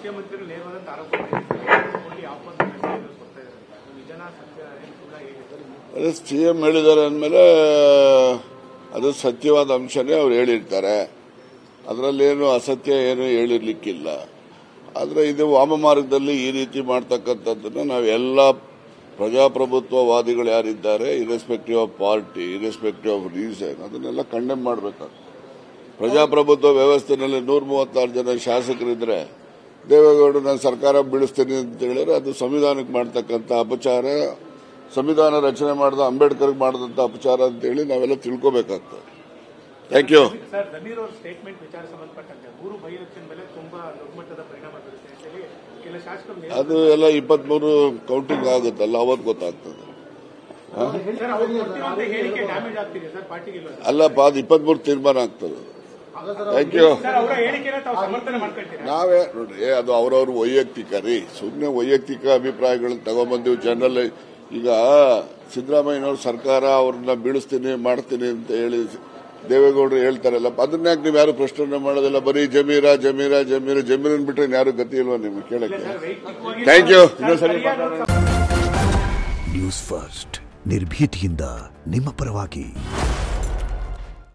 ಮುಖ್ಯಮಂತ್ರಿಗಳು ನೇರವಾದ ಆರೋಪ ಅದೇ ಸಿಎಂ ಹೇಳಿದ್ದಾರೆ ಅಂದಮೇಲೆ ಅದು ಸತ್ಯವಾದ ಅಂಶನೇ ಅವ್ರು ಹೇಳಿರ್ತಾರೆ. ಅದರಲ್ಲೇನು ಅಸತ್ಯ ಏನು ಹೇಳಿರ್ಲಿಕ್ಕಿಲ್ಲ. ಆದರೆ ಇದು ವಾಮಮಾರ್ಗದಲ್ಲಿ ಈ ರೀತಿ ಮಾಡ್ತಕ್ಕಂಥದ್ದನ್ನು ನಾವೆಲ್ಲ ಪ್ರಜಾಪ್ರಭುತ್ವವಾದಿಗಳು ಯಾರಿದ್ದಾರೆ, irrespective of party, irrespective of reason, ಅದನ್ನೆಲ್ಲ ಕಂಡೆಮ್ ಮಾಡಬೇಕಾಗ್ತದೆ. ಪ್ರಜಾಪ್ರಭುತ್ವ ವ್ಯವಸ್ಥೆಯಲ್ಲಿ 136 ಜನ ಶಾಸಕರಿದ್ರೆ ದೇವೇಗೌಡರು ನಾನು ಸರ್ಕಾರ ಬೀಳಿಸ್ತೀನಿ ಅಂತ ಹೇಳಿದ್ರೆ ಅದು ಸಂವಿಧಾನಕ್ಕೆ ಮಾಡ್ತಕ್ಕಂಥ ಅಪಚಾರ, ಸಂವಿಧಾನ ರಚನೆ ಮಾಡಿದ ಅಂಬೇಡ್ಕರ್ಗೆ ಮಾಡಿದಂಥ ಅಪಚಾರ ಅಂತೇಳಿ ನಾವೆಲ್ಲ ತಿಳ್ಕೋಬೇಕಾಗ್ತದೆ. Thank you. ಸರ್, ಧನೀರ್ ಅವರ ಸ್ಟೇಟ್ಮೆಂಟ್ ವಿಚಾರ ಸಂಬಂಧಪಟ್ಟಂತೆ 3 ಬೈ ಎಲೆಕ್ಷನ್ ಮೇಲೆ ತುಂಬಾ ದೊಡ್ಡಮಟ್ಟದ ಪರಿಣಾಮ ಬೀರುತ್ತೆ ಅಂತ ಹೇಳಿ ಕೆಲ ಶಾಸಕರು ಅದು ಎಲ್ಲ 23 ಕೌಂಟಿಂಗ್ ಆಗುತ್ತಲ್ಲ, ಅವತ್ತು ಗೊತ್ತಾಗ್ತದೆ. ಅಲ್ಲಪ್ಪ, ಅದು 23 ತೀರ್ಮಾನ ಆಗ್ತದೆ. Thank you. ನಾವೇ ನೋಡ್ರಿ, ಅದು ಅವರವ್ರ ವೈಯಕ್ತಿಕ ರೀ. ಸುಮ್ಮನೆ ವೈಯಕ್ತಿಕ ಅಭಿಪ್ರಾಯಗಳನ್ನ ತಗೊಂಡ್ಬಂದಿವಿ. ಜನರಲ್ ಈಗ ಸಿದ್ದರಾಮಯ್ಯನವ್ರ ಸರ್ಕಾರ ಅವ್ರನ್ನ ಬೀಳಿಸ್ತೀನಿ ಮಾಡ್ತೀನಿ ಅಂತ ಹೇಳಿ ದೇವೇಗೌಡರು ಹೇಳ್ತಾರಲ್ಲ, ಅದನ್ನ ನೀವು ಯಾರು ಪ್ರಶ್ನೆ ಮಾಡೋದಿಲ್ಲ. ಬರೀ ಜಮೀರನ್ ಬಿಟ್ರೆ ಯಾರು ಗತಿ ಇಲ್ವಾ ನಿಮ್ಗೆ ಕೇಳಕ್ಕೆ? Thank you. ನ್ಯೂಸ್ ಫಸ್ಟ್ ನಿರ್ಭೀತಿಯಿಂದ ನಿಮ್ಮ ಪರವಾಗಿ.